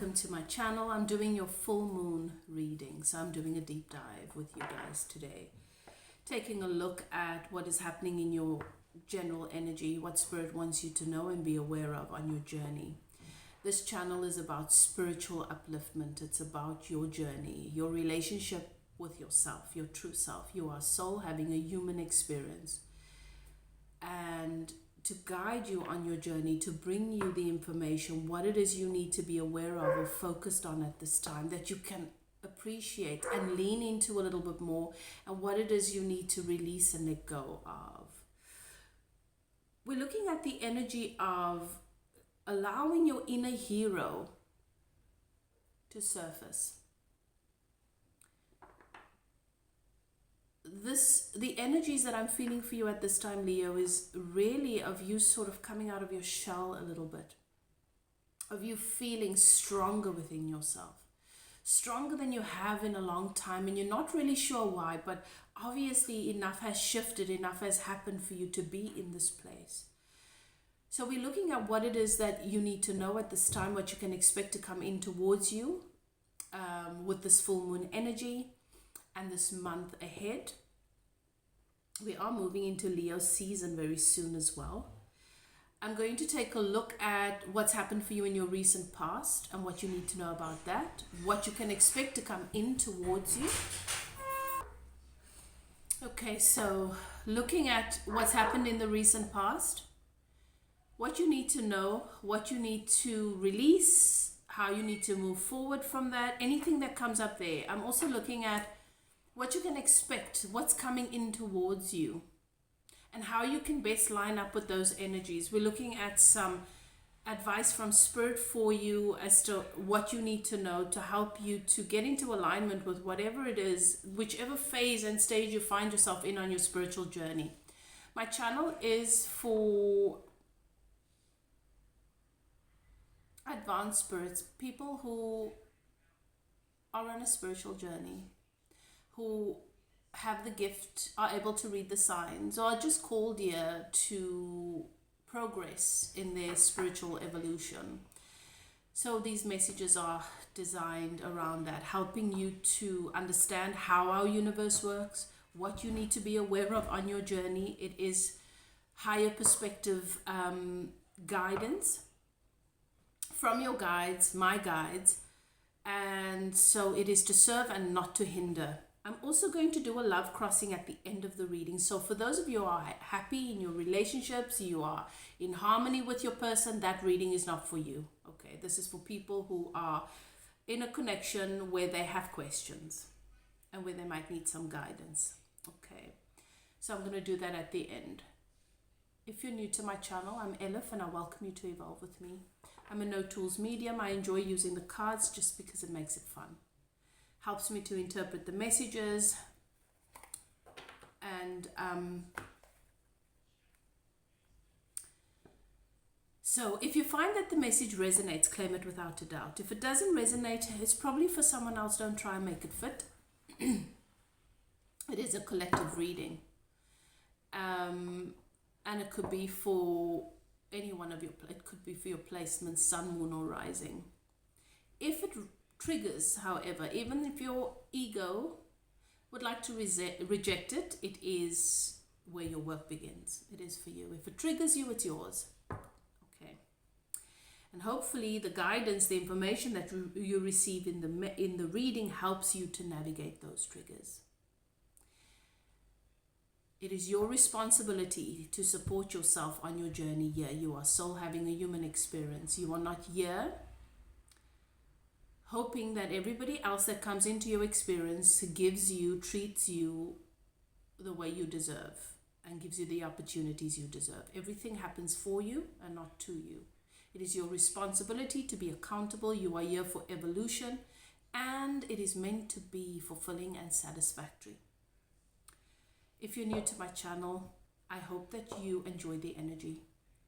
welcome to my channel. I'm doing your full moon reading, so I'm doing a deep dive with you guys today, taking a look at what is happening in your general energy, what spirit wants you to know and be aware of on your journey. This channel is about spiritual upliftment. It's about your journey, your relationship with yourself, your true self. You are soul having a human experience, and to guide you on your journey, to bring you the information, what it is you need to be aware of or focused on at this time, that you can appreciate and lean into a little bit more, and what it is you need to release and let go of. We're looking at the energy of allowing your inner hero to surface. The energies that I'm feeling for you at this time, Leo, is really of you sort of coming out of your shell a little bit, of you feeling stronger within yourself, stronger than you have in a long time, and you're not really sure why, but obviously enough has shifted, enough has happened for you to be in this place. So we're looking at what it is that you need to know at this time, what you can expect to come in towards you with this full moon energy and this month ahead. We are moving into Leo season very soon as well. I'm going to take a look at what's happened for you in your recent past and what you need to know about that, what you can expect to come in towards you. Okay, so looking at what's happened in the recent past, what you need to know, what you need to release, how you need to move forward from that, anything that comes up there. I'm also looking at what you can expect, what's coming in towards you, and how you can best line up with those energies. We're looking at some advice from Spirit for you as to what you need to know to help you to get into alignment with whatever it is, whichever phase and stage you find yourself in on your spiritual journey. My channel is for advanced spirits, people who are on a spiritual journey, who have the gift, are able to read the signs, or are just called here to progress in their spiritual evolution. So these messages are designed around that, helping you to understand how our universe works, what you need to be aware of on your journey. It is higher perspective guidance from your guides, my guides, and so it is to serve and not to hinder. I'm also going to do a love crossing at the end of the reading. So for those of you who are happy in your relationships, you are in harmony with your person, that reading is not for you. Okay, this is for people who are in a connection where they have questions and where they might need some guidance. Okay, so I'm going to do that at the end. If you're new to my channel, I'm Elif and I welcome you to evolve with me. I'm a no tools medium. I enjoy using the cards just because it makes it fun. Helps me to interpret the messages, and so if you find that the message resonates, claim it without a doubt. If it doesn't resonate, it's probably for someone else. Don't try and make it fit. It is a collective reading, and it could be for any one of your, it could be for your placements, sun, moon or rising. If it triggers, however, even if your ego would like to reject it, it is where your work begins. It is for you. If it triggers you, it's yours. Okay. And hopefully the guidance, the information that you receive in the reading helps you to navigate those triggers. It is your responsibility to support yourself on your journey here. You are soul having a human experience. You are not here hoping that everybody else that comes into your experience gives you, treats you the way you deserve and gives you the opportunities you deserve. Everything happens for you and not to you. It is your responsibility to be accountable. You are here for evolution, and it is meant to be fulfilling and satisfactory. If you're new to my channel, I hope that you enjoy the energy.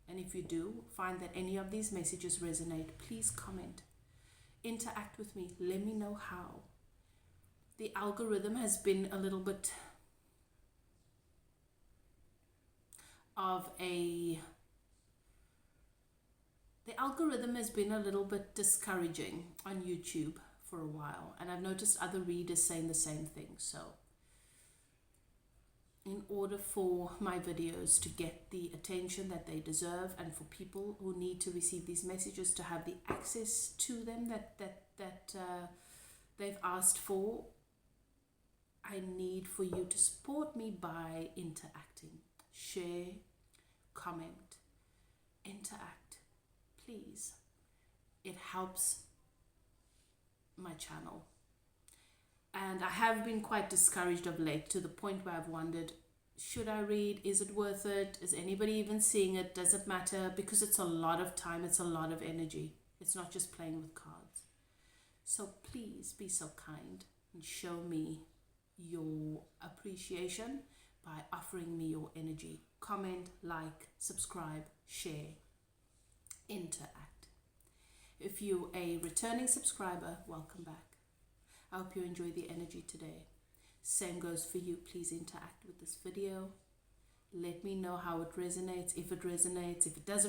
And if you do find that any of these messages resonate, please comment. Interact with me. Let me know how. The algorithm has been a little bit of a the algorithm has been a little bit discouraging on YouTube for a while, and I've noticed other readers saying the same thing. So in order for my videos to get the attention that they deserve, and for people who need to receive these messages to have the access to them that they've asked for, I need for you to support me by interacting. Share, comment, interact, please. It helps my channel. And I have been quite discouraged of late, to the point where I've wondered, should I read? Is it worth it? Is anybody even seeing it? Does it matter? Because it's a lot of time, it's a lot of energy. It's not just playing with cards. So please be so kind and show me your appreciation by offering me your energy. Comment, like, subscribe, share, interact. If you're a returning subscriber, welcome back. I hope you enjoy the energy today. Same goes for you. Please interact with this video. Let me know how it resonates, if it doesn't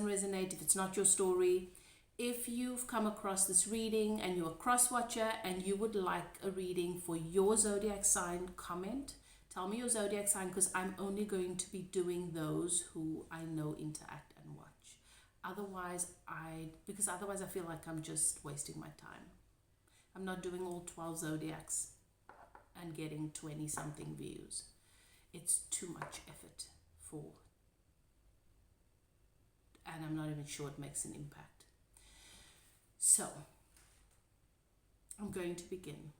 resonate, if it's not your story. If you've come across this reading and you're a cross watcher and you would like a reading for your zodiac sign, comment. Tell me your zodiac sign, because I'm only going to be doing those who I know interact and watch. Otherwise I feel like I'm just wasting my time. I'm not doing all 12 zodiacs and getting 20 something views. It's too much effort and I'm not even sure it makes an impact. So I'm going to begin.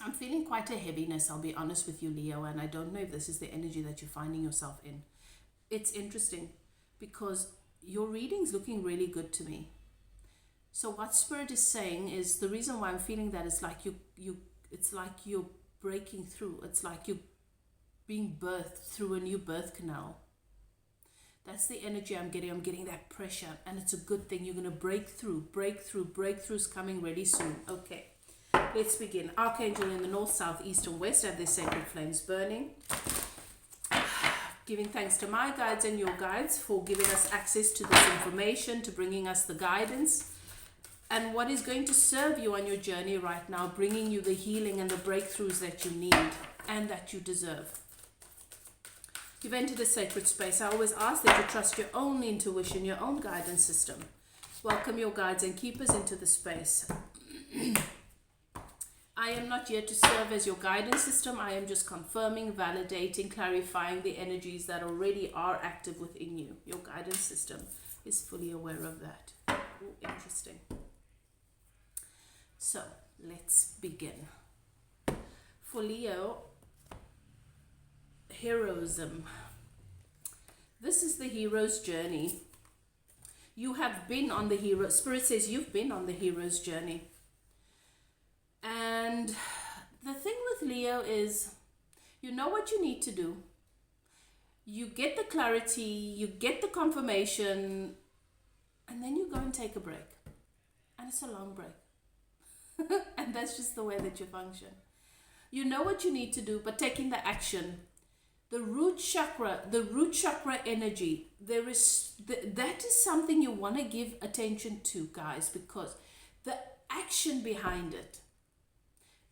I'm feeling quite a heaviness, I'll be honest with you, Leo, and I don't know if this is the energy that you're finding yourself in. It's interesting because your reading's looking really good to me. So what Spirit is saying is, the reason why I'm feeling that is like it's like you're breaking through. It's like you're being birthed through a new birth canal. That's the energy I'm getting. I'm getting that pressure, and it's a good thing. You're going to break through. Breakthrough's coming really soon. Okay, let's begin. Archangel in the north, south, east, and west have their sacred flames burning. Giving thanks to my guides and your guides for giving us access to this information, to bringing us the guidance and what is going to serve you on your journey right now, bringing you the healing and the breakthroughs that you need and that you deserve. You've entered a sacred space. I always ask that you trust your own intuition, your own guidance system. Welcome your guides and keepers into the space. I am not here to serve as your guidance system. I am just confirming, validating, clarifying the energies that already are active within you. Your guidance system is fully aware of that. Ooh, interesting. So let's begin. For Leo, heroism. This is the hero's journey. You have been on the hero. Spirit says you've been on the hero's journey. And the thing with Leo is, you know what you need to do. You get the clarity, you get the confirmation, and then you go and take a break. And it's a long break. And that's just the way that you function. You know what you need to do, but taking the action. The root chakra energy, that is something you want to give attention to, guys, because the action behind it.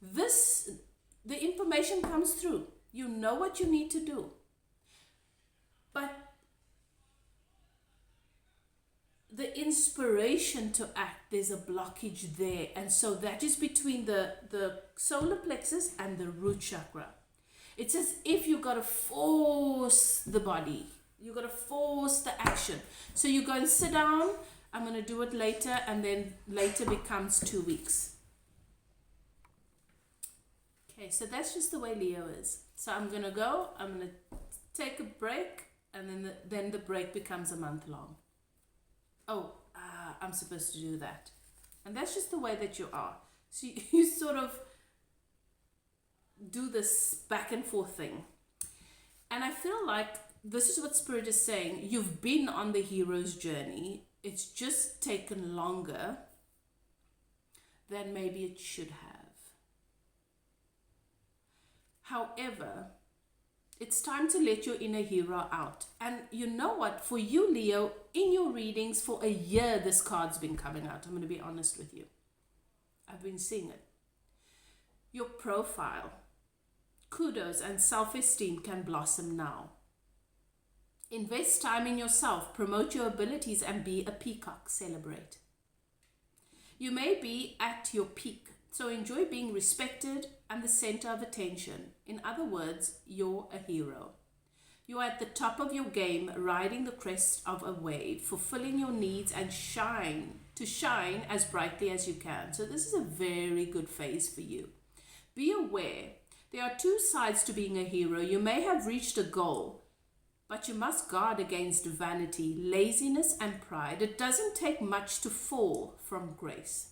The information comes through. You know what you need to do. But the inspiration to act, there's a blockage there. And so that is between the solar plexus and the root chakra. It's as if you got to force the body. You got to force the action. So you go and sit down. I'm going to do it later. And then later becomes 2 weeks. Okay, so that's just the way Leo is. So I'm going to go. I'm going to take a break. And then the break becomes a month long. Oh, I'm supposed to do that. And that's just the way that you are. So you sort of do this back and forth thing. And I feel like this is what Spirit is saying. You've been on the hero's journey. It's just taken longer than maybe it should have. However, It's time to let your inner hero out. And you know what? For you, Leo, in your readings for a year, this card's been coming out. I'm going to be honest with you. I've been seeing it. Your profile, kudos and self-esteem can blossom now. Invest time in yourself, promote your abilities, and be a peacock. Celebrate. You may be at your peak, so enjoy being respected and the center of attention. In other words, you're a hero. You're at the top of your game, riding the crest of a wave, fulfilling your needs and shine as brightly as you can. So this is a very good phase for you. Be aware, there are two sides to being a hero. You may have reached a goal, but you must guard against vanity, laziness, and pride. It doesn't take much to fall from grace.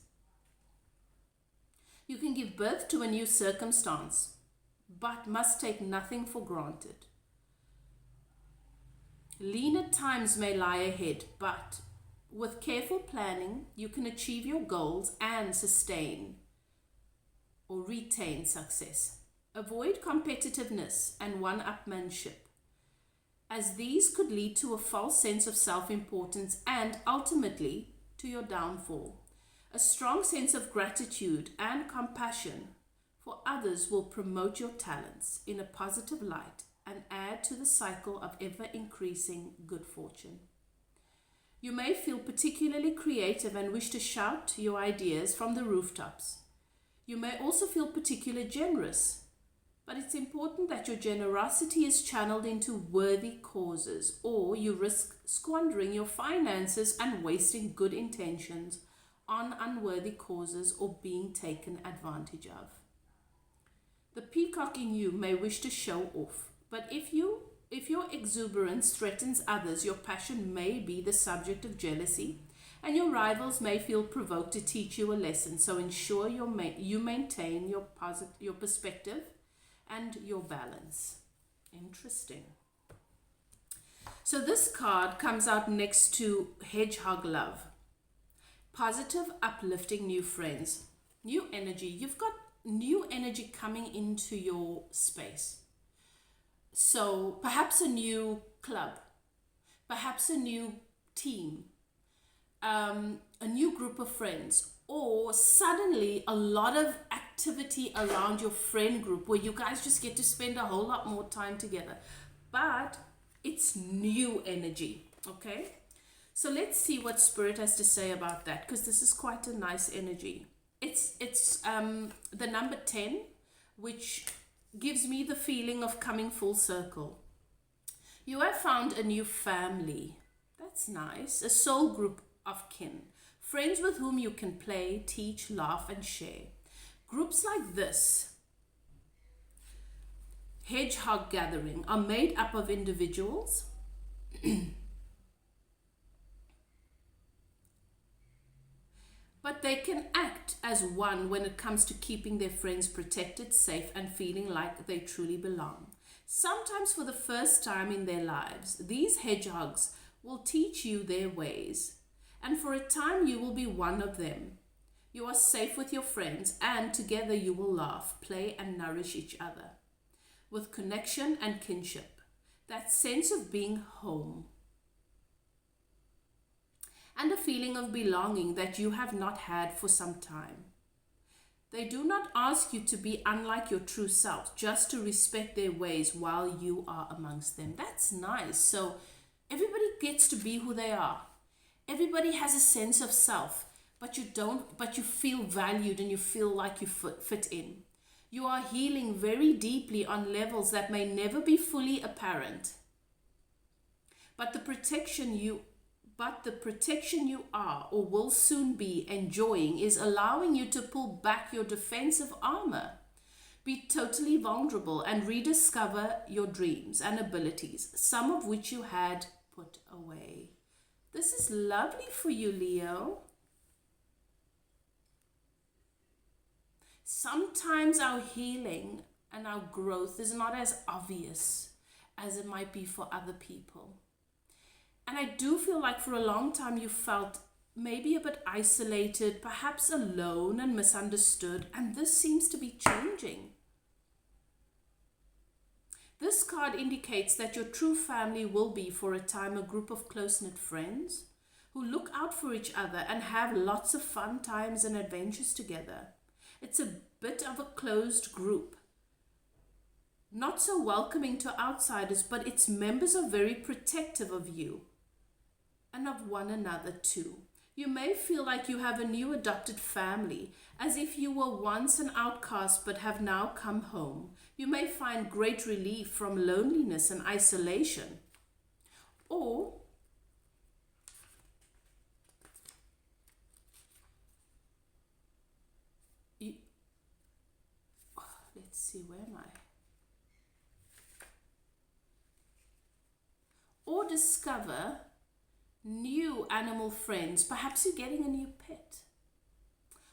You can give birth to a new circumstance, but must take nothing for granted. Leaner times may lie ahead, but with careful planning, you can achieve your goals and sustain or retain success. Avoid competitiveness and one-upmanship, as these could lead to a false sense of self-importance and ultimately to your downfall. A strong sense of gratitude and compassion for others will promote your talents in a positive light and add to the cycle of ever-increasing good fortune. You may feel particularly creative and wish to shout your ideas from the rooftops. You may also feel particularly generous, but it's important that your generosity is channeled into worthy causes, or you risk squandering your finances and wasting good intentions on unworthy causes or being taken advantage of. The peacock in you may wish to show off, but if your exuberance threatens others, your passion may be the subject of jealousy, and your rivals may feel provoked to teach you a lesson. So ensure you maintain your perspective and your balance. Interesting. So this card comes out next to Hedgehog Love. Positive, uplifting new friends. New energy. You've got new energy coming into your space. So perhaps a new club, perhaps a new team, a new group of friends, or suddenly a lot of activity around your friend group where you guys just get to spend a whole lot more time together. But it's new energy, okay? So let's see what Spirit has to say about that, because this is quite a nice energy. It's the number 10, which gives me the feeling of coming full circle. You have found a new family. That's nice. A soul group of kin. Friends with whom you can play, teach, laugh, and share. Groups like this, hedgehog gathering, are made up of individuals but they can act as one when it comes to keeping their friends protected, safe, and feeling like they truly belong. Sometimes for the first time in their lives, these hedgehogs will teach you their ways, and for a time you will be one of them. You are safe with your friends, and together you will laugh, play, and nourish each other with connection and kinship, that sense of being home, and a feeling of belonging that you have not had for some time. They do not ask you to be unlike your true self, just to respect their ways while you are amongst them. That's nice. So everybody gets to be who they are. Everybody has a sense of self, but you feel valued and you feel like you fit in. You are healing very deeply on levels that may never be fully apparent. But the protection you are or will soon be enjoying is allowing you to pull back your defensive armor, be totally vulnerable, and rediscover your dreams and abilities, some of which you had put away. This is lovely for you, Leo. Sometimes our healing and our growth is not as obvious as it might be for other people. And I do feel like for a long time you felt maybe a bit isolated, perhaps alone and misunderstood, and this seems to be changing. This card indicates that your true family will be, for a time, a group of close-knit friends who look out for each other and have lots of fun times and adventures together. It's a bit of a closed group, not so welcoming to outsiders, but its members are very protective of you and of one another too. You may feel like you have a new adopted family, as if you were once an outcast but have now come home. You may find great relief from loneliness and isolation. Or let's see, where am I? Or discover new animal friends. Perhaps you're getting a new pet.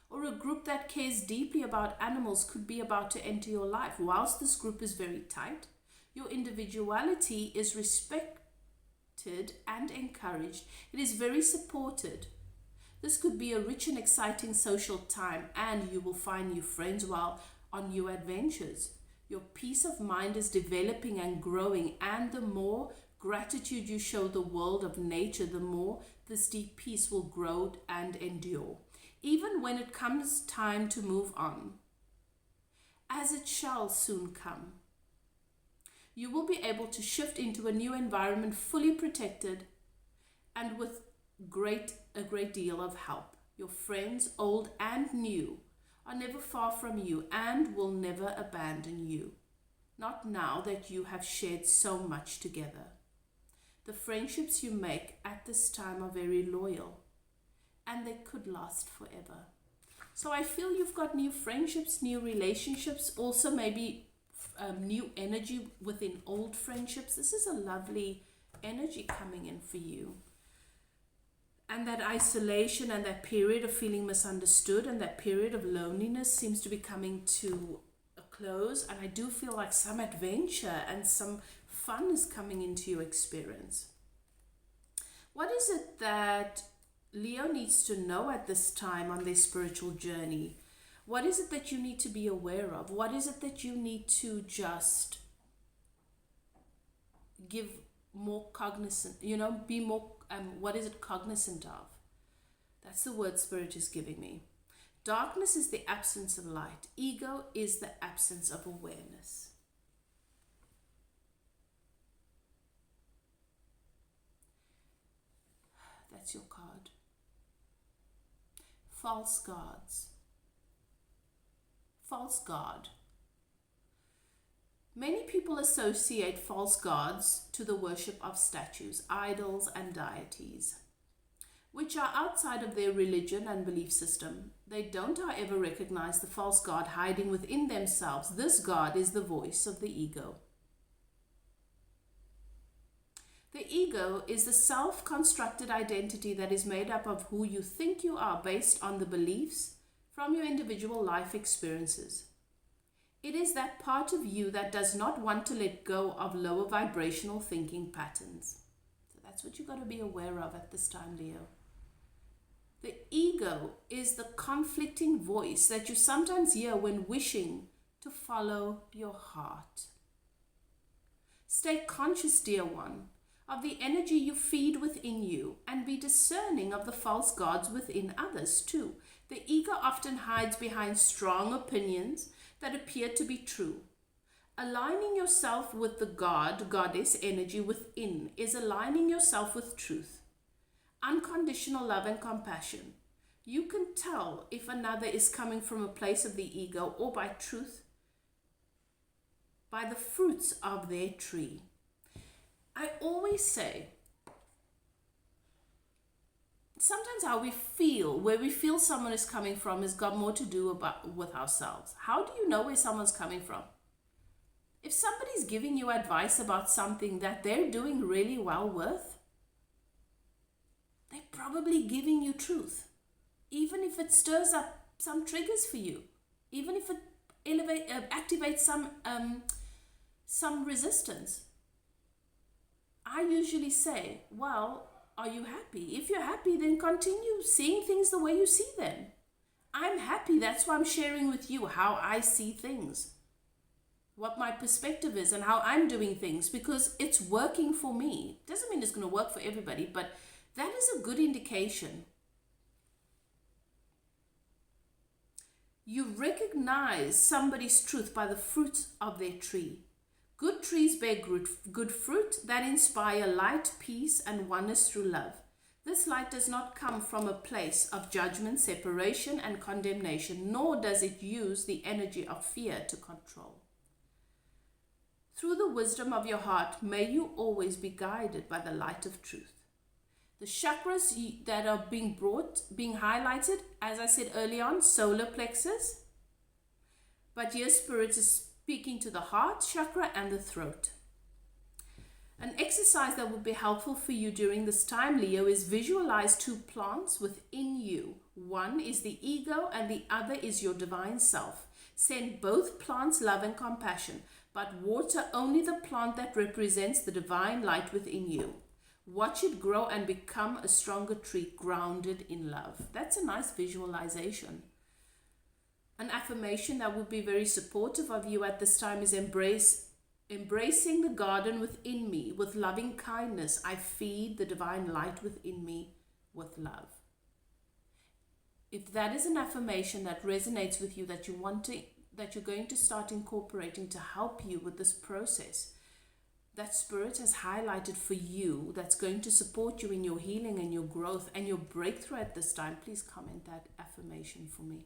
Or a group that cares deeply about animals could be about to enter your life. Whilst this group is very tight, your individuality is respected and encouraged. It is very supported. This could be a rich and exciting social time, and you will find new friends while on new adventures. Your peace of mind is developing and growing, and the more gratitude you show the world of nature, the more this deep peace will grow and endure. Even when it comes time to move on, as it shall soon come, you will be able to shift into a new environment fully protected and with a great deal of help. Your friends, old and new, are never far from you and will never abandon you. Not now that you have shared so much together. The friendships you make at this time are very loyal, and they could last forever. So I feel you've got new friendships, new relationships, also maybe new energy within old friendships. This is a lovely energy coming in for you. And that isolation and that period of feeling misunderstood and that period of loneliness seems to be coming to a close. And I do feel like some adventure and some fun is coming into your experience. What is it that Leo needs to know at this time on their spiritual journey? What is it that you need to be aware of? What is it that you need to just give more cognizant, be more, what is it cognizant of? That's the word Spirit is giving me. Darkness is the absence of light. Ego is the absence of awareness. That's your card. False gods. False god. Many people associate false gods to the worship of statues, idols, and deities, which are outside of their religion and belief system. They don't, however, recognize the false god hiding within themselves. This god is the voice of the ego. The ego is the self-constructed identity that is made up of who you think you are based on the beliefs from your individual life experiences. It is that part of you that does not want to let go of lower vibrational thinking patterns. So that's what you've got to be aware of at this time, Leo. The ego is the conflicting voice that you sometimes hear when wishing to follow your heart. Stay conscious, dear one, of the energy you feed within you, and be discerning of the false gods within others too. The ego often hides behind strong opinions that appear to be true. Aligning yourself with the god, goddess energy within is aligning yourself with truth, unconditional love and compassion. You can tell if another is coming from a place of the ego or by truth, by the fruits of their tree. I always say, sometimes how we feel, where we feel someone is coming from, has got more to do with ourselves. How do you know where someone's coming from? If somebody's giving you advice about something that they're doing really well with, they're probably giving you truth. Even if it stirs up some triggers for you, even if it activates some resistance. I usually say, well, are you happy? If you're happy, then continue seeing things the way you see them. I'm happy. That's why I'm sharing with you how I see things. what my perspective is and how I'm doing things, because it's working for me. Doesn't mean it's going to work for everybody, but that is a good indication. You recognize somebody's truth by the fruit of their tree. Good trees bear good fruit that inspire light, peace, and oneness through love. This light does not come from a place of judgment, separation, and condemnation, nor does it use the energy of fear to control. Through the wisdom of your heart, may you always be guided by the light of truth. The chakras that are being highlighted, as I said early on, solar plexus. But here Spirit is speaking to the heart chakra and the throat. An exercise that would be helpful for you during this time, Leo, is visualize two plants within you. One is the ego and the other is your divine self. Send both plants love and compassion, but water only the plant that represents the divine light within you. Watch it grow and become a stronger tree grounded in love. That's a nice visualization. An affirmation that would be very supportive of you at this time is embracing the garden within me with loving kindness. I feed the divine light within me with love. If that is an affirmation that resonates with you, that you're going to start incorporating to help you with this process, that Spirit has highlighted for you, that's going to support you in your healing and your growth and your breakthrough at this time, please comment that affirmation for me.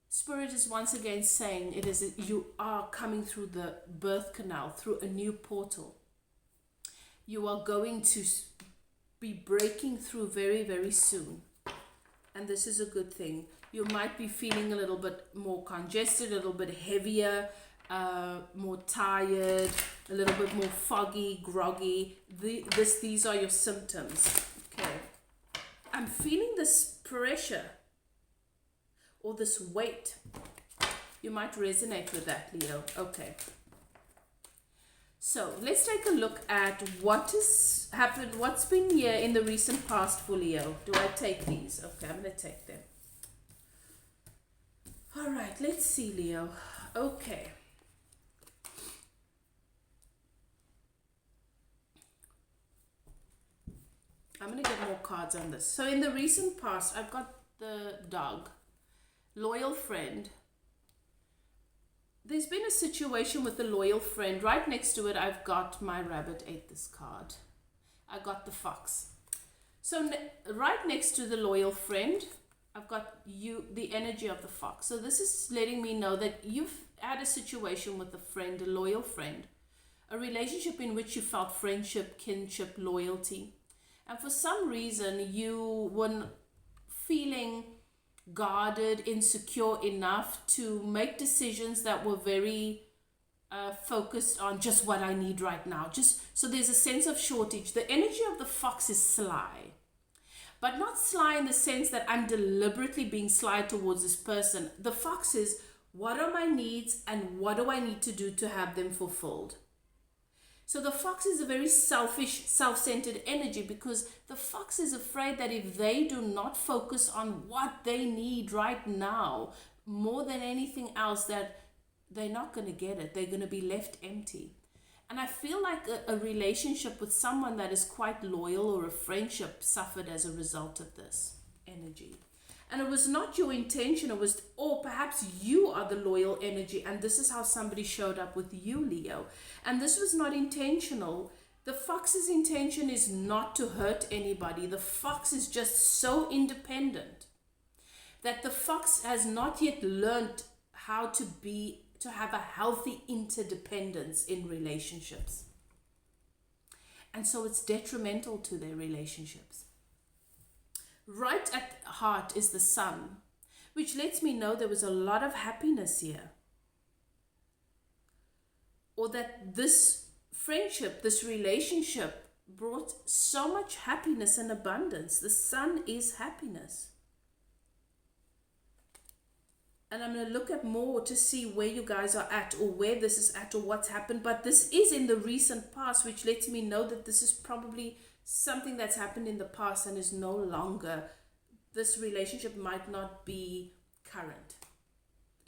Spirit is once again saying you are coming through the birth canal, through a new portal. You are going to be breaking through very, very soon. And this is a good thing. You might be feeling a little bit more congested, a little bit heavier, more tired, a little bit more foggy, groggy. These are your symptoms. Okay. I'm feeling this pressure or this weight. You might resonate with that, Leo. Okay. So let's take a look at what has happened, what's been here in the recent past for Leo. Do I take these? Okay, I'm going to take them. All right, let's see, Leo. Okay. I'm going to get more cards on this. So in the recent past, I've got the dog, loyal friend. There's been a situation with the loyal friend. Right next to it, I've got my rabbit ate this card. I got the fox. So right next to the loyal friend, I've got the energy of the fox. So this is letting me know that you've had a situation with a friend, a loyal friend, a relationship in which you felt friendship, kinship, loyalty. And for some reason, you were feeling guarded, insecure enough to make decisions that were very focused on just what I need right now. So there's a sense of shortage. The energy of the fox is sly, but not sly in the sense that I'm deliberately being sly towards this person. The fox is, what are my needs and what do I need to do to have them fulfilled? So the fox is a very selfish, self-centered energy, because the fox is afraid that if they do not focus on what they need right now, more than anything else, that they're not going to get it. They're going to be left empty. And I feel like a relationship with someone that is quite loyal, or a friendship, suffered as a result of this energy. And it was not your intention. It was, or perhaps you are the loyal energy, and this is how somebody showed up with you, Leo. And this was not intentional. The fox's intention is not to hurt anybody. The fox is just so independent that the fox has not yet learned how to have a healthy interdependence in relationships. And so it's detrimental to their relationships. Right at heart is the sun, which lets me know there was a lot of happiness here. Or that this friendship, this relationship brought so much happiness and abundance. The sun is happiness. And I'm going to look at more to see where you guys are at, or where this is at, or what's happened. But this is in the recent past, which lets me know that this is probably something that's happened in the past and is no longer, this relationship might not be current.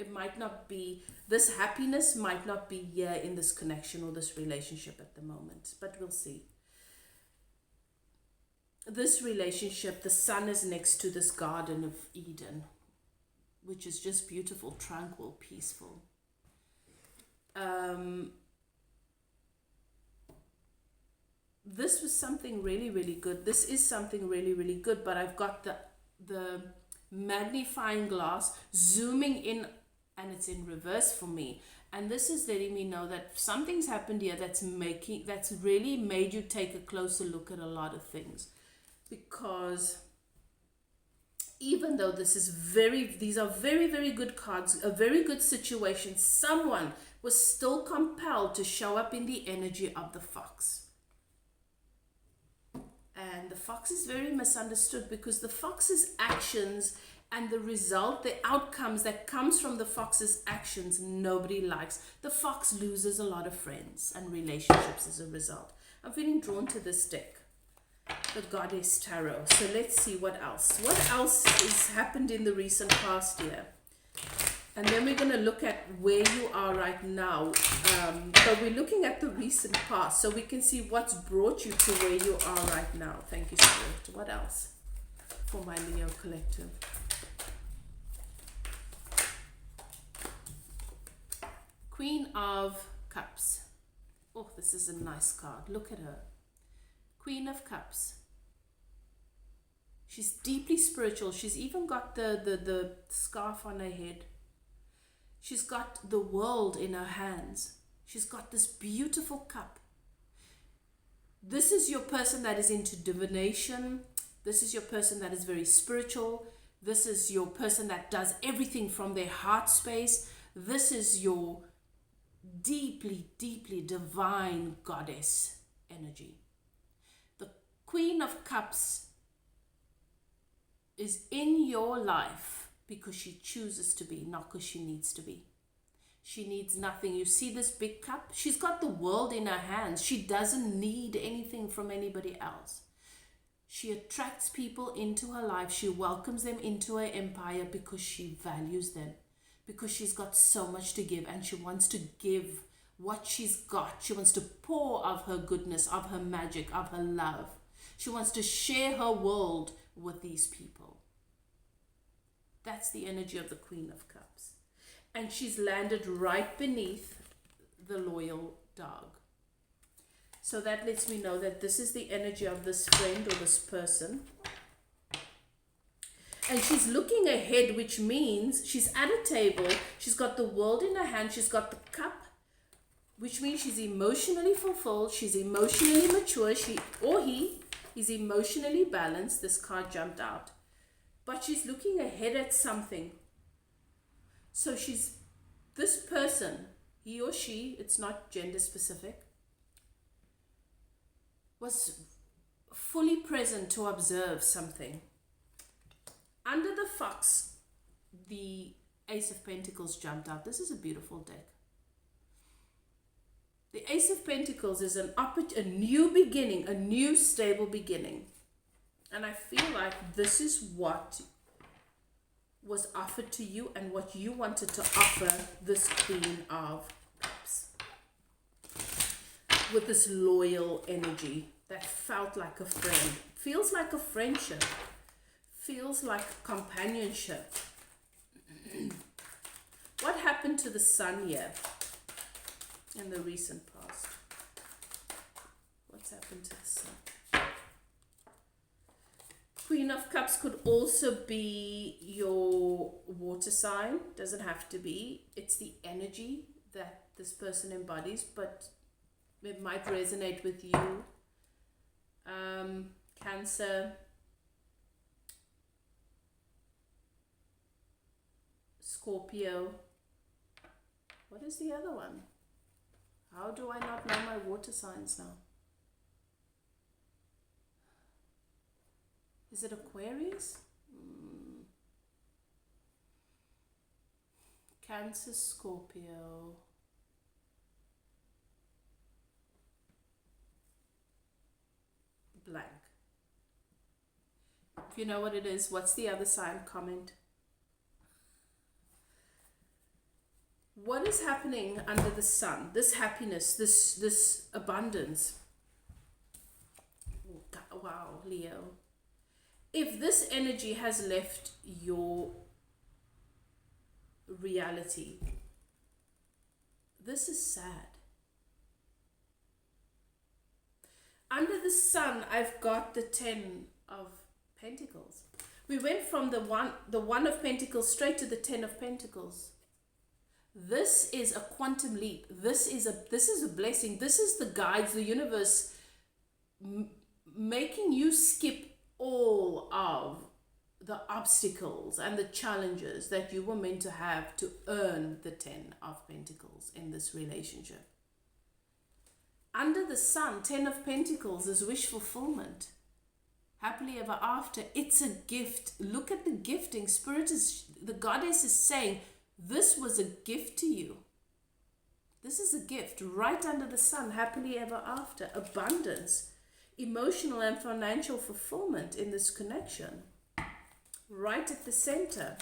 it might not be, this happiness might not be here in this connection or this relationship at the moment, but we'll see. This relationship, the sun is next to this Garden of Eden, which is just beautiful, tranquil, peaceful. This was something really, really good. This is something really, really good, but I've got the magnifying glass zooming in, and it's in reverse for me. And this is letting me know that something's happened here that's really made you take a closer look at a lot of things. Because even though these are very, very good cards, a very good situation, someone was still compelled to show up in the energy of the fox. And the fox is very misunderstood, because the fox's actions and the result, the outcomes that comes from the fox's actions, nobody likes. The fox loses a lot of friends and relationships as a result. I'm feeling drawn to this deck, the Goddess Tarot. So let's see what else. What else has happened in the recent past year? And then we're going to look at where you are right now. But we're looking at the recent past, so we can see what's brought you to where you are right now. Thank you, Spirit. What else for my Leo collective? Queen of Cups. Oh, this is a nice card. Look at her. Queen of Cups. She's deeply spiritual. She's even got the scarf on her head. She's got the world in her hands. She's got this beautiful cup. This is your person that is into divination. This is your person that is very spiritual. This is your person that does everything from their heart space. This is your deeply, deeply divine goddess energy. The Queen of Cups is in your life because she chooses to be, not because she needs to be. She needs nothing. You see this big cup? She's got the world in her hands. She doesn't need anything from anybody else. She attracts people into her life. She welcomes them into her empire because she values them, because she's got so much to give, and she wants to give what she's got. She wants to pour of her goodness, of her magic, of her love. She wants to share her world with these people. That's the energy of the Queen of Cups. And she's landed right beneath the loyal dog. So that lets me know that this is the energy of this friend or this person. And she's looking ahead, which means she's at a table. She's got the world in her hand. She's got the cup, which means she's emotionally fulfilled. She's emotionally mature. She or he is emotionally balanced. This card jumped out. But she's looking ahead at something. So this person, he or she, it's not gender specific, was fully present to observe something. Under the fox, the Ace of Pentacles jumped out. This is a beautiful deck. The Ace of Pentacles is a new beginning, a new stable beginning. And I feel like this is what was offered to you and what you wanted to offer this Queen of Cups. With this loyal energy that felt like a friend, feels like a friendship, feels like companionship. What happened to the sun here in the recent past? What's happened to the sun? Queen of Cups could also be your water sign. Doesn't have to be. It's the energy that this person embodies, but it might resonate with you. Cancer, Scorpio. What is the other one? How do I not know my water signs now? Is it Aquarius? Cancer, Scorpio. Blank. If you know what it is, what's the other sign? Comment. What is happening under the sun? This happiness, this abundance. Wow, Leo. If this energy has left your reality, this is sad. Under the sun, I've got the 10 of Pentacles. We went from the one of Pentacles straight to the 10 of Pentacles. This is a quantum leap. This is a blessing. This is the guides, the universe making you skip all of the obstacles and the challenges that you were meant to have to earn the 10 of Pentacles in this relationship. Under the sun, 10 of Pentacles is wish fulfillment. Happily ever after. It's a gift. Look at the gifting. The goddess is saying, this was a gift to you. This is a gift right under the sun. Happily ever after. Abundance. Emotional and financial fulfillment in this connection. Right at the center.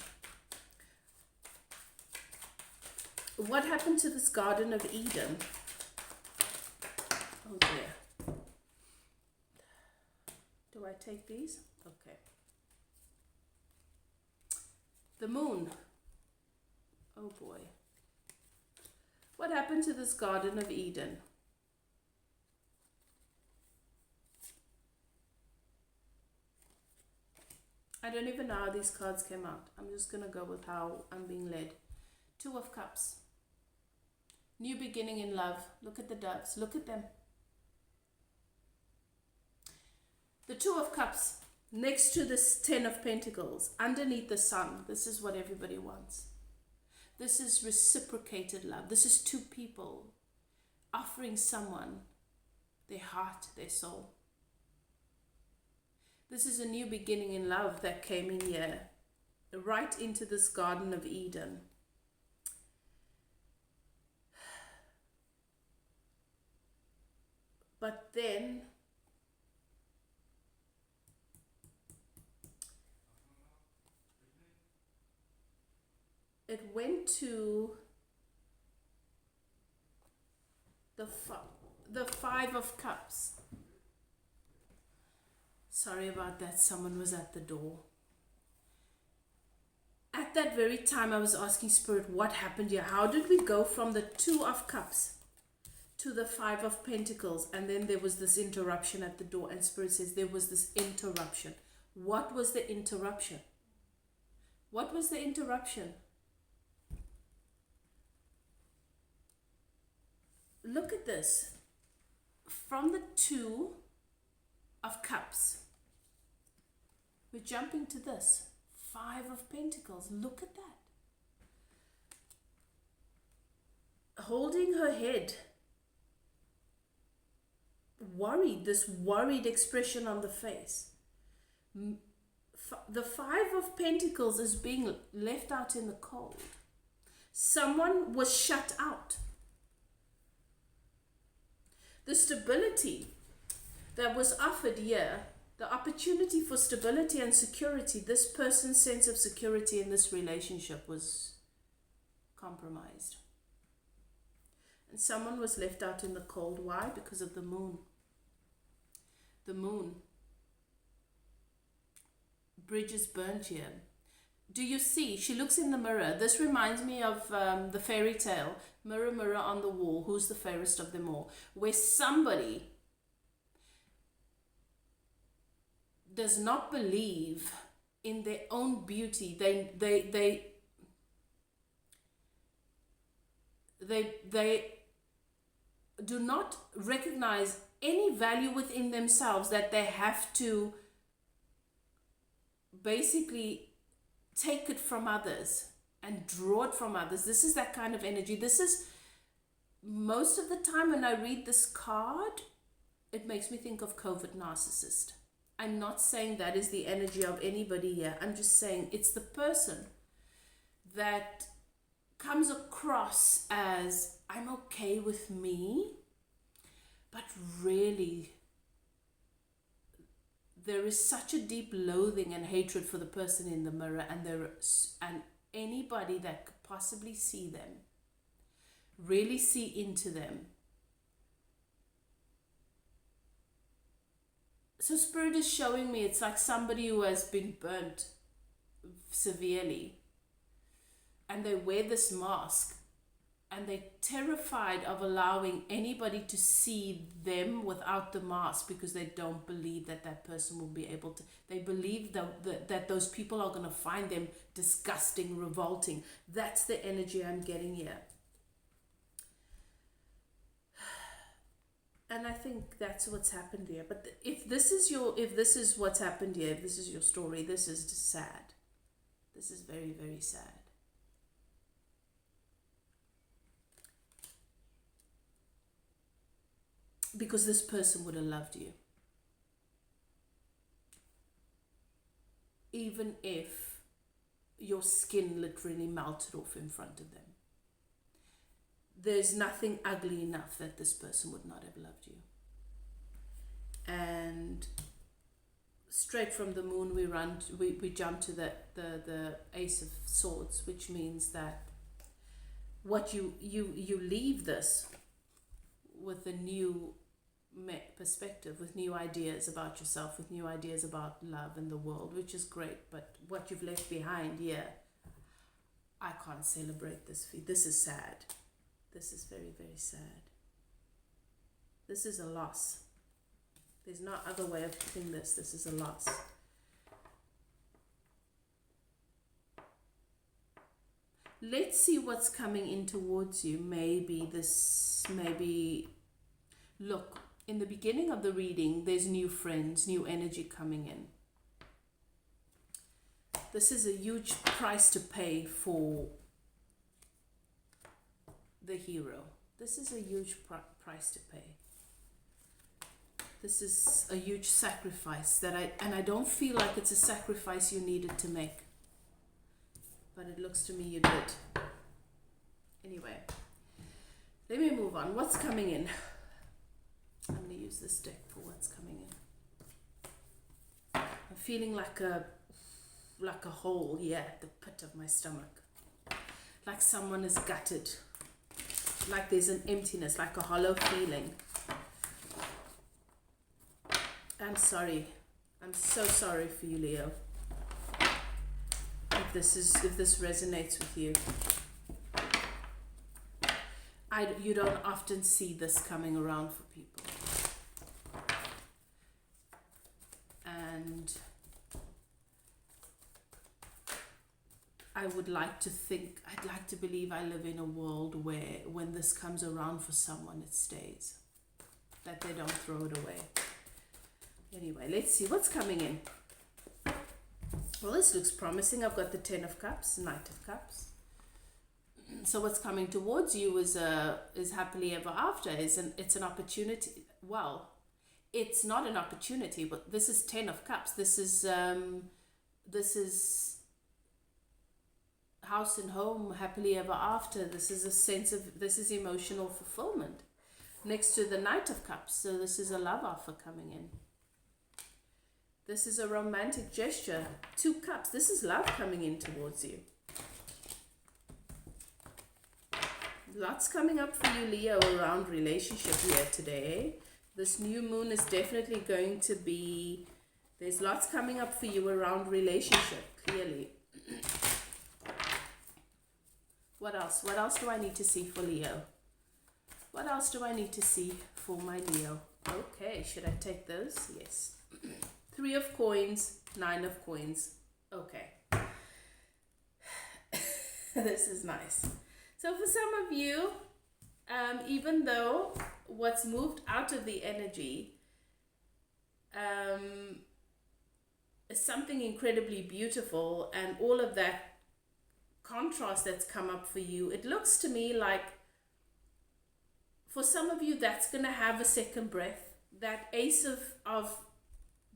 What happened to this Garden of Eden? Oh dear. Do I take these? Okay. The moon. Oh boy. What happened to this Garden of Eden? I don't even know how these cards came out. I'm just going to go with how I'm being led. 2 of Cups. New beginning in love. Look at the doves. Look at them. The 2 of Cups next to this 10 of Pentacles. Underneath the sun. This is what everybody wants. This is reciprocated love. This is 2 people offering someone their heart, their soul. This is a new beginning in love that came in here, right into this Garden of Eden. But then, it went to the 5 of Cups. Sorry about that, someone was at the door. At that very time, I was asking Spirit, what happened here? How did we go from the 2 of Cups to the 5 of Pentacles? And then there was this interruption at the door. And Spirit says there was this interruption. What was the interruption? What was the interruption? Look at this. From the 2 of Cups, we're jumping to this 5 of Pentacles. Look at that. Holding her head, worried, this worried expression on the face. The 5 of Pentacles is being left out in the cold. Someone was shut out. The stability that was offered here, the opportunity for stability and security, this person's sense of security in this relationship was compromised. And someone was left out in the cold. Why? Because of the moon. The moon. Bridges burnt here. Do you see? She looks in the mirror. This reminds me of the fairy tale, Mirror, Mirror on the Wall, who's the fairest of them all? Where somebody does not believe in their own beauty. They do not recognize any value within themselves, that they have to basically take it from others and draw it from others. This is that kind of energy. This is, most of the time when I read this card, it makes me think of COVID narcissist. I'm not saying that is the energy of anybody here. I'm just saying it's the person that comes across as, I'm okay with me, but really there is such a deep loathing and hatred for the person in the mirror, and anybody that could possibly see them really see into them. So Spirit is showing me it's like somebody who has been burnt severely, and they wear this mask, and they're terrified of allowing anybody to see them without the mask, because they don't believe that that person will be able to. They believe that those people are going to find them disgusting, revolting. That's the energy I'm getting here. And I think that's what's happened here. But if this is what's happened here, if this is your story, this is just sad. This is very, very sad. Because this person would have loved you. Even if your skin literally melted off in front of them. There's nothing ugly enough that this person would not have loved you. And straight from the moon we jump to the Ace of Swords, which means that what you leave this with a new perspective, with new ideas about yourself, with new ideas about love and the world, which is great. But what you've left behind here, I can't celebrate this for you. This is sad. This is very, very sad. This is a loss. There's no other way of putting this. This is a loss. Let's see what's coming in towards you. Look, in the beginning of the reading, there's new friends, new energy coming in. This is a huge price to pay for the hero. This is a huge price to pay. This is a huge sacrifice and I don't feel like it's a sacrifice you needed to make. But it looks to me you did. Anyway, let me move on. What's coming in? I'm going to use this deck for what's coming in. I'm feeling like a hole here at the pit of my stomach. Like someone is gutted. Like there's an emptiness, like a hollow feeling. I'm sorry. I'm so sorry for you, Leo. If this resonates with you. You don't often see this coming around for people. And I'd like to believe I live in a world where when this comes around for someone, it stays. That they don't throw it away. Anyway, let's see what's coming in. Well, this looks promising. I've got the 10 of Cups, Knight of Cups. So what's coming towards you is happily ever after. It's an opportunity. Well, it's not an opportunity, but this is 10 of Cups. This is house and home, happily ever after. This is emotional fulfillment. Next to the Knight of Cups. So this is a love offer coming in. This is a romantic gesture. 2 Cups. This is love coming in towards you. Lots coming up for you, Leo, around relationship here today. This new moon is definitely going to be... There's lots coming up for you around relationship, clearly. What else? What else do I need to see for Leo? What else do I need to see for my Leo? Okay, should I take those? Yes. 3 of Coins, 9 of Coins. Okay. This is nice. So for some of you, even though what's moved out of the energy is something incredibly beautiful, and all of that contrast that's come up for you, it looks to me like for some of you that's going to have a second breath. That Ace of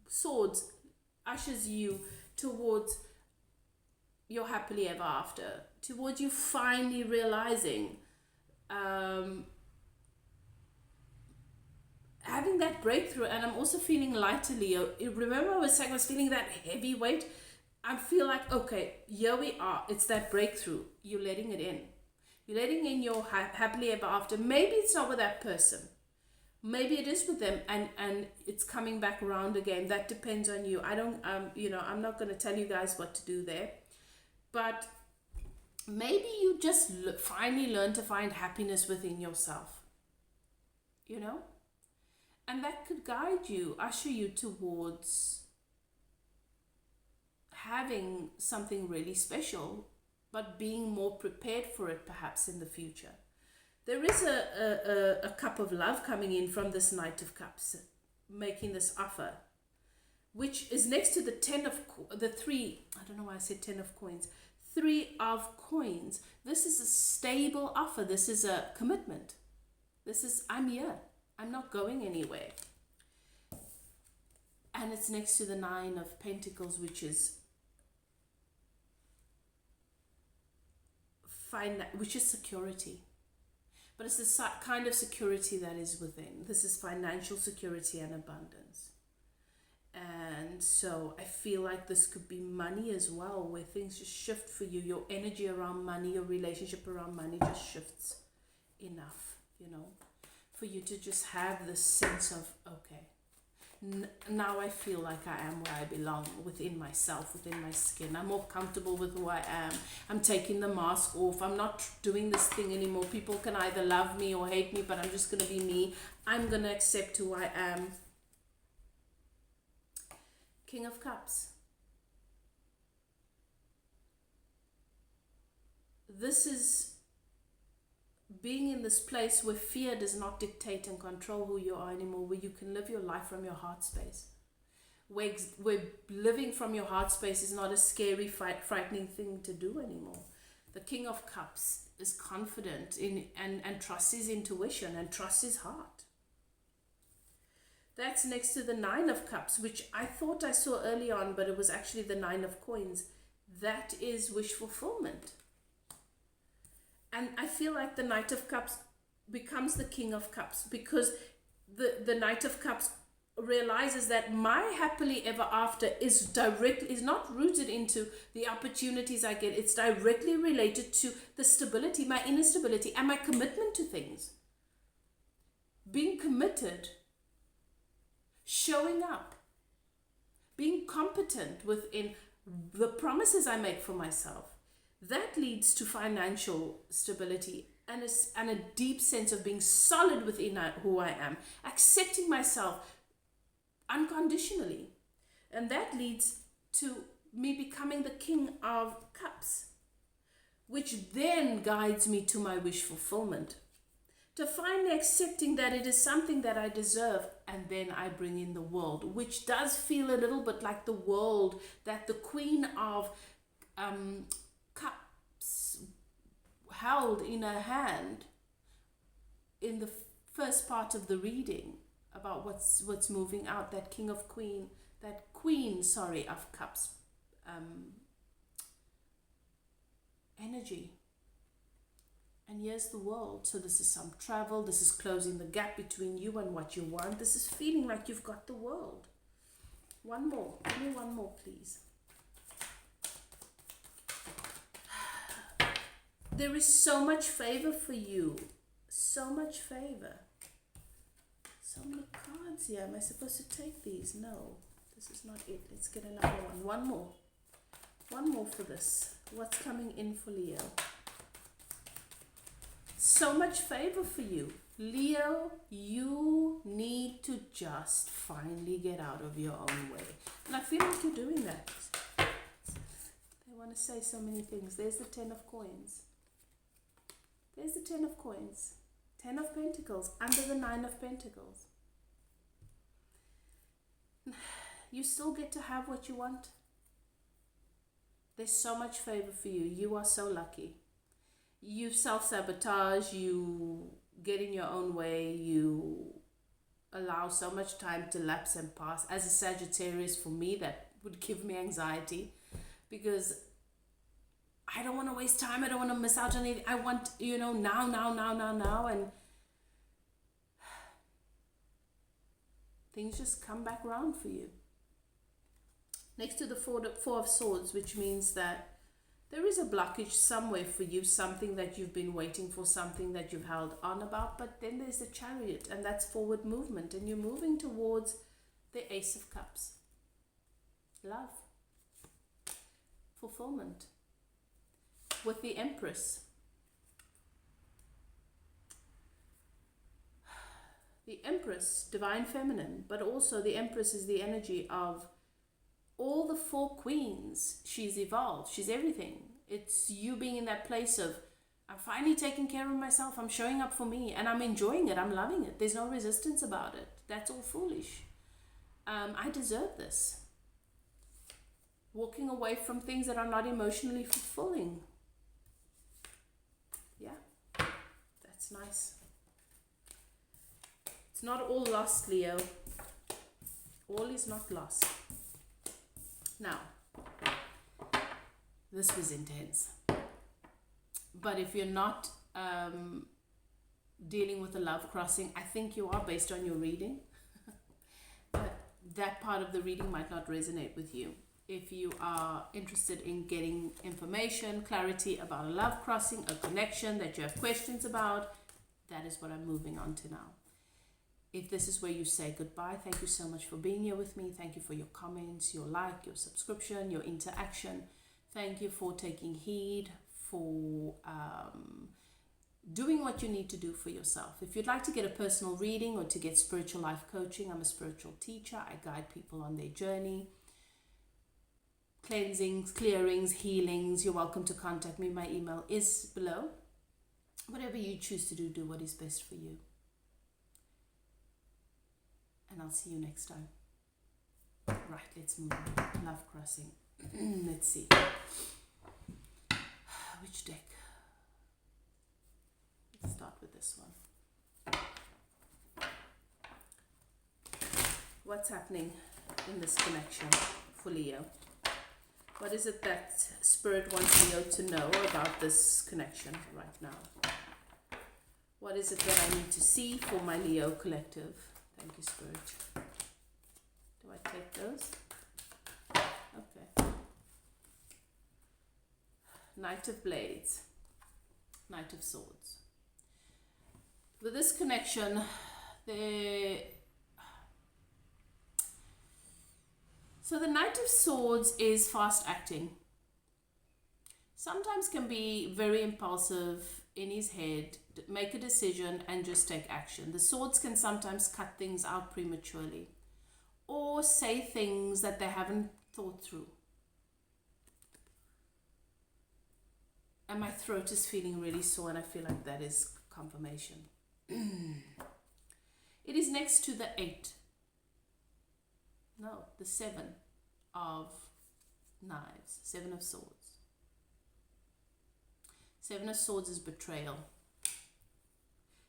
Swords ushers you towards your happily ever after, towards you finally realizing, having that breakthrough. And I'm also feeling lighter, Leo. Remember I was saying I was feeling that heavy weight? I feel like, okay, here we are. It's that breakthrough. You're letting it in. You're letting in your happily ever after. Maybe it's not with that person. Maybe it is with them, and it's coming back around again. That depends on you. I don't, I'm not going to tell you guys what to do there. But maybe you just finally learn to find happiness within yourself. And that could guide you, usher you towards having something really special, but being more prepared for it perhaps in the future. There is a cup of love coming in from this Knight of Cups, making this offer, which is next to the three, I don't know why I said 10 of coins, 3 of coins. This is a stable offer. This is a commitment. This is, I'm here. I'm not going anywhere. And it's next to the 9 of Pentacles, which is security. But it's the kind of security that is within. This is financial security and abundance. And so I feel like this could be money as well, where things just shift for you. Your energy around money, your relationship around money just shifts enough, for you to just have this sense of, okay, now I feel like I am where I belong, within myself, within my skin. I'm more comfortable with who I am. I'm taking the mask off. I'm not doing this thing anymore. People can either love me or hate me, but I'm just going to be me. I'm going to accept who I am. King of Cups. This is being in this place where fear does not dictate and control who you are anymore, where you can live your life from your heart space, where living from your heart space is not a scary, frightening thing to do anymore. The King of Cups is confident in and trusts his intuition and trusts his heart. That's next to the 9 of Cups, which I thought I saw early on, but it was actually the 9 of Coins. That is wish fulfillment. And I feel like the Knight of Cups becomes the King of Cups, because the Knight of Cups realizes that my happily ever after is not rooted into the opportunities I get. It's directly related to the stability, my inner stability, and my commitment to things. Being committed, showing up, being competent within the promises I make for myself. That leads to financial stability and a deep sense of being solid within who I am, accepting myself unconditionally. And that leads to me becoming the King of Cups, which then guides me to my wish fulfillment, to finally accepting that it is something that I deserve. And then I bring in the world, which does feel a little bit like the world that the Queen of Cups held in her hand in the first part of the reading about what's moving out. That Queen of Cups energy. And here's the world. So this is some travel. This is closing the gap between you and what you want. This is feeling like you've got the world. One more. Give me one more, please. There is so much favor for you. So much favor. So many cards here. Am I supposed to take these? No. This is not it. Let's get another one. One more. One more for this. What's coming in for Leo? So much favor for you. Leo, you need to just finally get out of your own way. And I feel like you're doing that. They want to say so many things. There's the 10 of Coins. There's the 10 of Coins. 10 of Pentacles under the 9 of Pentacles. You still get to have what you want. There's so much favor for you. You are so lucky. You self-sabotage, you get in your own way, you allow so much time to lapse and pass. As a Sagittarius, for me, that would give me anxiety, because I don't want to waste time. I don't want to miss out on anything. I want, now. And things just come back around for you. Next to the Four of Swords, which means that There is a blockage somewhere for you, something that you've been waiting for, something that you've held on about, but then there's the Chariot, and that's forward movement, and you're moving towards the Ace of Cups. Love. Fulfillment. With the Empress. The Empress, divine feminine, but also the Empress is the energy of all the 4 queens. She's evolved. She's everything. It's you being in that place of, I'm finally taking care of myself. I'm showing up for me and I'm enjoying it. I'm loving it. There's no resistance about it. That's all foolish. I deserve this. Walking away from things that are not emotionally fulfilling. Yeah, that's nice. It's not all lost, Leo. All is not lost. Now, this was intense. But if you're not dealing with a love crossing, I think you are based on your reading. But that part of the reading might not resonate with you. If you are interested in getting information, clarity about a love crossing, a connection that you have questions about, that is what I'm moving on to now. If this is where you say goodbye, thank you so much for being here with me. Thank you for your comments, your like, your subscription, your interaction. Thank you for taking heed, for doing what you need to do for yourself. If you'd like to get a personal reading or to get spiritual life coaching, I'm a spiritual teacher. I guide people on their journey. Cleansings, clearings, healings, you're welcome to contact me. My email is below. Whatever you choose to do, do what is best for you. And I'll see you next time. Right, let's move on. Love crossing. Let's see. Which deck? Let's start with this one. What's happening in this connection for Leo? What is it that Spirit wants Leo to know about this connection right now? What is it that I need to see for my Leo collective? Thank you, Spirit. Do I take those? Okay. Knight of Blades. Knight of Swords. With this connection, so the Knight of Swords is fast acting. Sometimes can be very impulsive in his head, make a decision and just take action. The swords can sometimes cut things out prematurely or say things that they haven't thought through. And my throat is feeling really sore and I feel like that is confirmation. It is next to the 8. No, the 7 of knives, 7 of swords. 7 of swords is betrayal.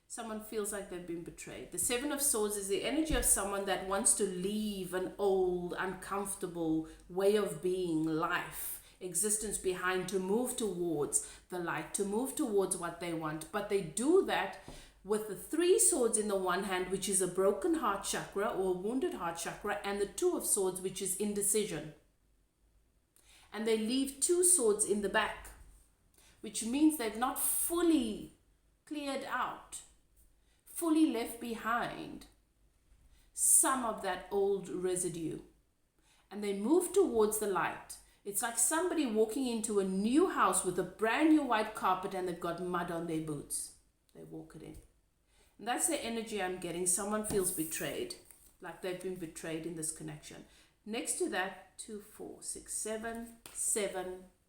Someone feels like they've been betrayed. The 7 of swords is the energy of someone that wants to leave an old, uncomfortable way of being, life, existence behind, to move towards the light, to move towards what they want. But they do that with the 3 swords in the one hand, which is a broken heart chakra or a wounded heart chakra, and the 2 of swords, which is indecision. And they leave 2 swords in the back, which means they've not fully cleared out, fully left behind some of that old residue. And they move towards the light. It's like somebody walking into a new house with a brand new white carpet and they've got mud on their boots. They walk it in. And that's the energy I'm getting. Someone feels betrayed, like they've been betrayed in this connection. Next to that, 2, 4, 6, 7, 7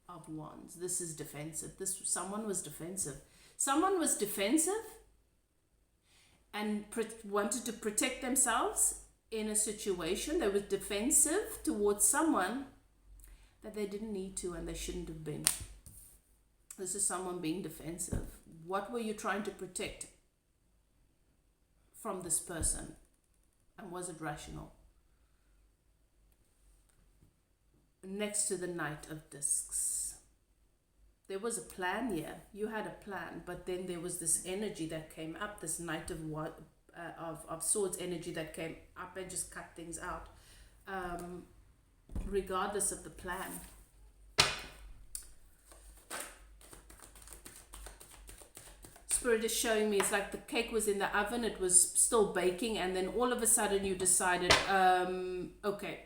of wands. This is defensive. Someone was defensive. Someone was defensive and wanted to protect themselves in a situation. They were defensive towards someone that they didn't need to and they shouldn't have been. This is someone being defensive. What were you trying to protect from this person? And was it rational? Next to the Knight of Discs. There was a plan here. You had a plan, but then there was this energy that came up, this Knight of Swords energy that came up and just cut things out, regardless of the plan. Spirit is showing me it's like the cake was in the oven, it was still baking, and then all of a sudden you decided, okay,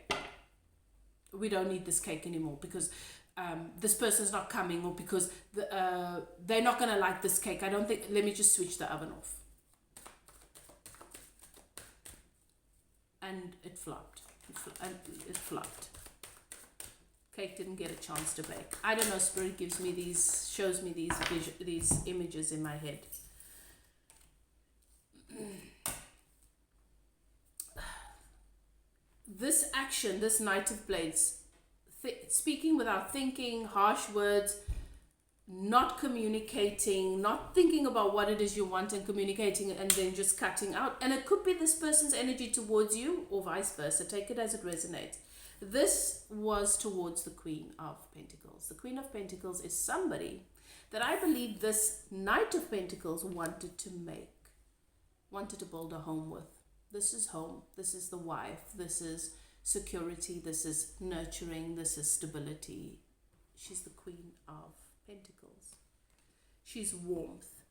we don't need this cake anymore because this person's not coming, or because they're not going to like this cake. I don't think, let me just switch the oven off. And it flopped. It flopped. Cake didn't get a chance to bake. I don't know, Spirit gives me these, shows me these images in my head. This action, this Knight of Blades, speaking without thinking, harsh words, not communicating, not thinking about what it is you want and communicating, and then just cutting out. And it could be this person's energy towards you, or vice versa. Take it as it resonates. This was towards the Queen of Pentacles. The Queen of Pentacles is somebody that I believe this Knight of Pentacles wanted to build a home with. This is home. This is the wife. This is security. This is nurturing. This is stability. She's the Queen of Pentacles. She's warmth.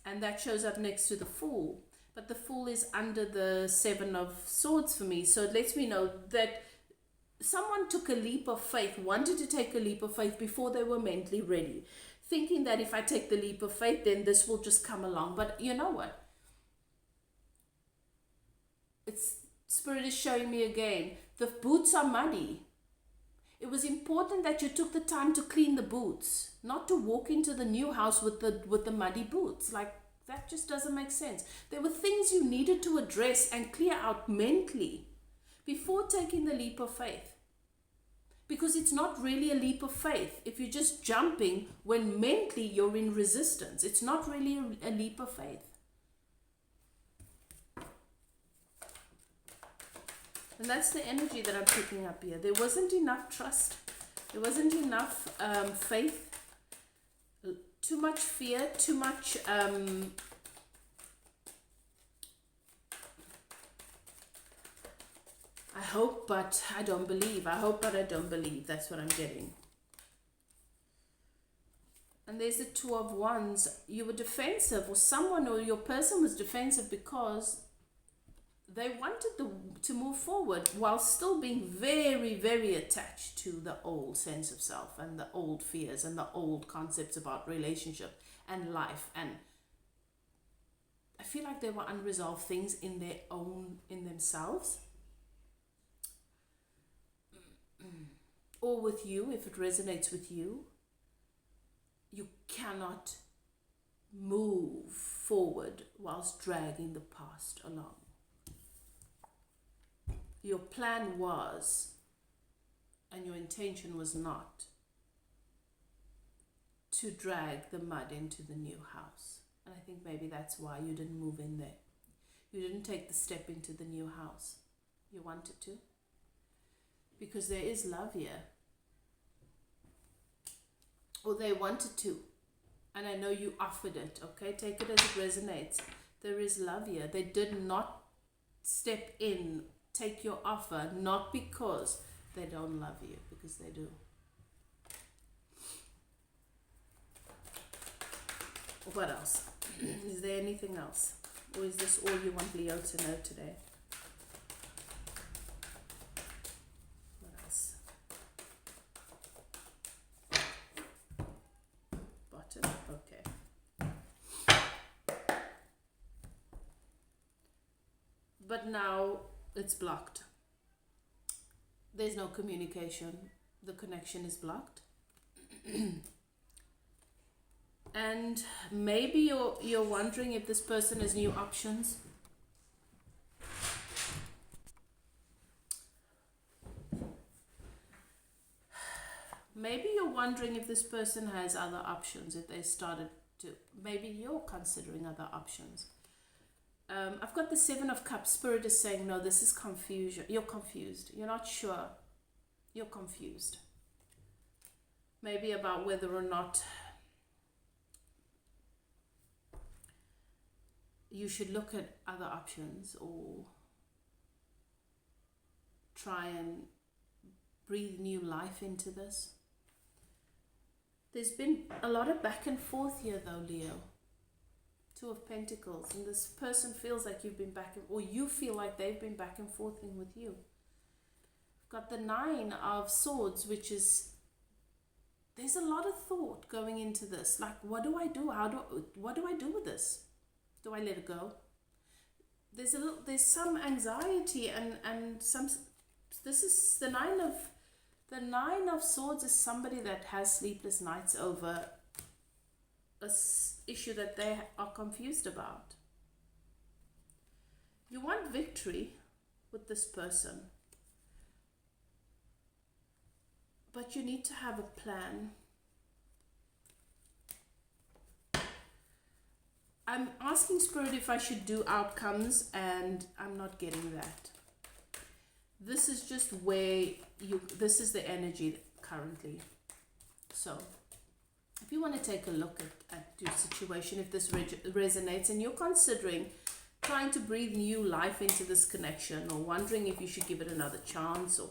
And that shows up next to the Fool. But the Fool is under the Seven of Swords for me. So it lets me know that someone took a leap of faith, wanted to take a leap of faith before they were mentally ready. Thinking that if I take the leap of faith, then this will just come along. But you know what? Spirit is showing me again. The boots are muddy. It was important that you took the time to clean the boots, not to walk into the new house with the muddy boots. Like, that just doesn't make sense. There were things you needed to address and clear out mentally before taking the leap of faith. Because it's not really a leap of faith if you're just jumping when mentally you're in resistance. It's not really a leap of faith. And that's the energy that I'm picking up here. There wasn't enough trust. There wasn't enough faith. Too much fear, too much I hope, but I don't believe. I hope, but I don't believe. That's what I'm getting. And there's the Two of Wands. You were defensive, or someone or your person was defensive because they wanted to move forward while still being very, very attached to the old sense of self and the old fears and the old concepts about relationship and life. And I feel like there were unresolved things in themselves. Or with you, if it resonates with you, you cannot move forward whilst dragging the past along. Your plan was, and your intention was not, to drag the mud into the new house. And I think maybe that's why you didn't move in there. You didn't take the step into the new house. You wanted to. Because there is love here. Or they wanted to. And I know you offered it, okay? Take it as it resonates. There is love here. They did not step in, take your offer, not because they don't love you, because they do. What else? Is there anything else? Or is this all you want Leo to know today? What else? Bottom? Okay. But now it's blocked. There's no communication. The connection is blocked. And maybe you're wondering if this person has new options. Maybe you're wondering if this person has other options, if they started to. Maybe you're considering other options. I've got the Seven of Cups. Spirit is saying, no, this is confusion. You're confused. You're not sure. You're confused. Maybe about whether or not you should look at other options or try and breathe new life into this. There's been a lot of back and forth here though, Leo. Two of Pentacles, and this person feels like you've been back, or you feel like they've been back and forthing with you. Got the Nine of Swords, which is, there's a lot of thought going into this. Like, what do I do? What do I do with this? Do I let it go? There's some anxiety and some, this is the Nine of Swords is somebody that has sleepless nights over a issue that they are confused about. You want victory with this person, but you need to have a plan. I'm asking Spirit if I should do outcomes, and I'm not getting that. This is just where this is the energy currently. So if you want to take a look at your situation, if this resonates and you're considering trying to breathe new life into this connection, or wondering if you should give it another chance, or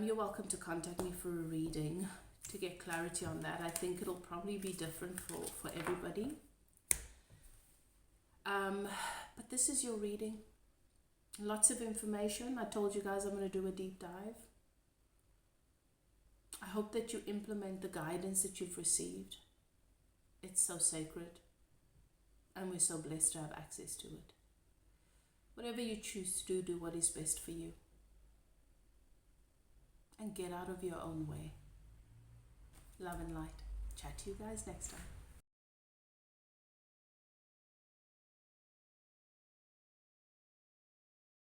you're welcome to contact me for a reading to get clarity on that. I think it'll probably be different for everybody. But this is your reading. Lots of information. I told you guys I'm going to do a deep dive. I hope that you implement the guidance that you've received. It's so sacred, and we're so blessed to have access to it. Whatever you choose to do what is best for you. And get out of your own way. Love and light. Chat to you guys next time.